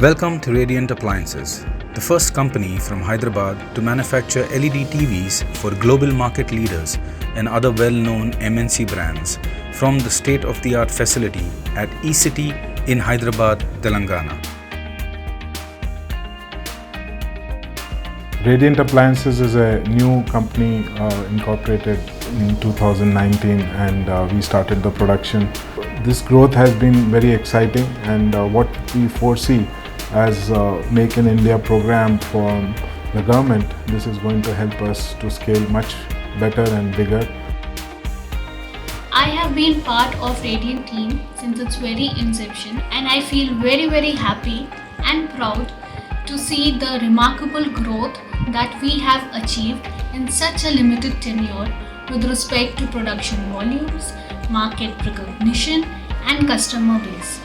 Welcome to Radiant Appliances, the first company from Hyderabad to manufacture LED TVs for global market leaders and other well-known MNC brands from the state-of-the-art facility at eCity in Hyderabad, Telangana. Radiant Appliances is a new company incorporated in 2019 and we started the production. This growth has been very exciting, and what we foresee as Make in India program from the government, this is going to help us to scale much better and bigger. I have been part of Radiant team since its very inception, and I feel very happy and proud to see the remarkable growth that we have achieved in such a limited tenure with respect to production volumes, market recognition and customer base.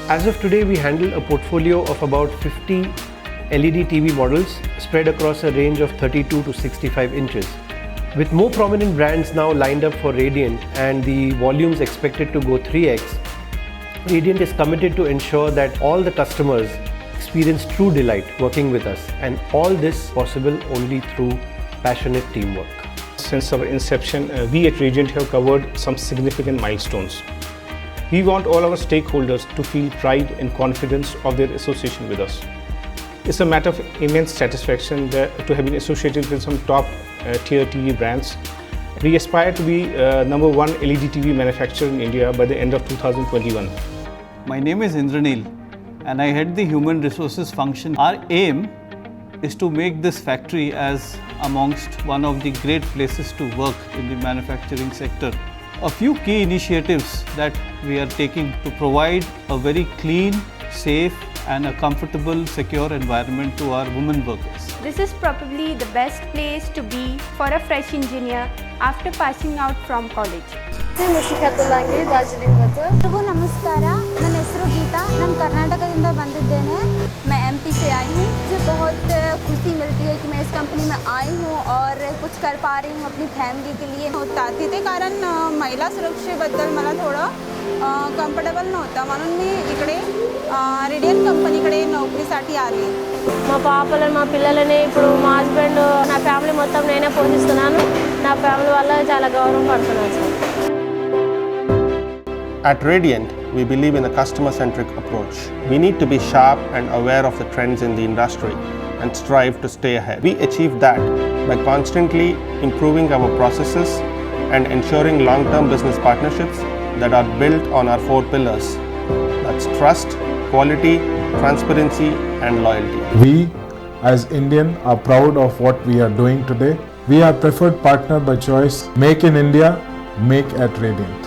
As of today, we handle a portfolio of about 50 LED TV models spread across a range of 32 to 65 inches. With more prominent brands now lined up for Radiant and the volumes expected to go 3x, Radiant is committed to ensure that all the customers experience true delight working with us, and all this possible only through passionate teamwork. Since our inception, we at Radiant have covered some significant milestones. We want all our stakeholders to feel pride and confidence of their association with us. It's a matter of immense satisfaction to have been associated with some top tier TV brands. We aspire to be number one LED TV manufacturer in India by the end of 2021. My name is Indranil and I head the human resources function. Our aim is to make this factory as amongst one of the great places to work in the manufacturing sector. A few key initiatives that we are taking to provide a very clean, safe and a comfortable, secure environment to our women workers. This is probably the best place to be for a fresh engineer after passing out from college. ಎಲ್ರಿಗೂ ನಮಸ್ಕಾರ. ನನ್ನ ಹೆಸರು ಗೀತಾ. ನಾನು कर्नाटकದಿಂದ ಬಂದಿದ್ದೇನೆ. मैं MP से आई हूँ. मुझे बहुत खुशी मिलती है कि मैं इस कंपनी में आई हूँ और कुछ कर पा रही हूँ अपनी फॅमिली के लिए. तिथे कारण महिला सुरक्षेबद्दल मला थोडं कम्फर्टेबल नव्हतं, म्हणून मी इकडे रेडियंट कंपनीकडे नोकरीसाठी आली. మా పాపలను మా పిల్లలని ఇప్పుడు మా హస్బెండ్ నా ఫ్యామిలీ మొత్తం నేనే పోషిస్తున్నాను. నా ఫ్యామిలీ వల్ల చాలా గౌరవం పడుతున్నాను sir. At Radiant, we believe in a customer-centric approach. We need to be sharp and aware of the trends in the industry and strive to stay ahead. We achieve that by constantly improving our processes and ensuring long-term business partnerships that are built on our 4 pillars. That's trust, quality, transparency and loyalty. We as Indian are proud of what we are doing today. We are preferred partner by choice. Make in India, make at Radiant.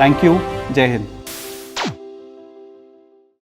Thank you. Jai Hind.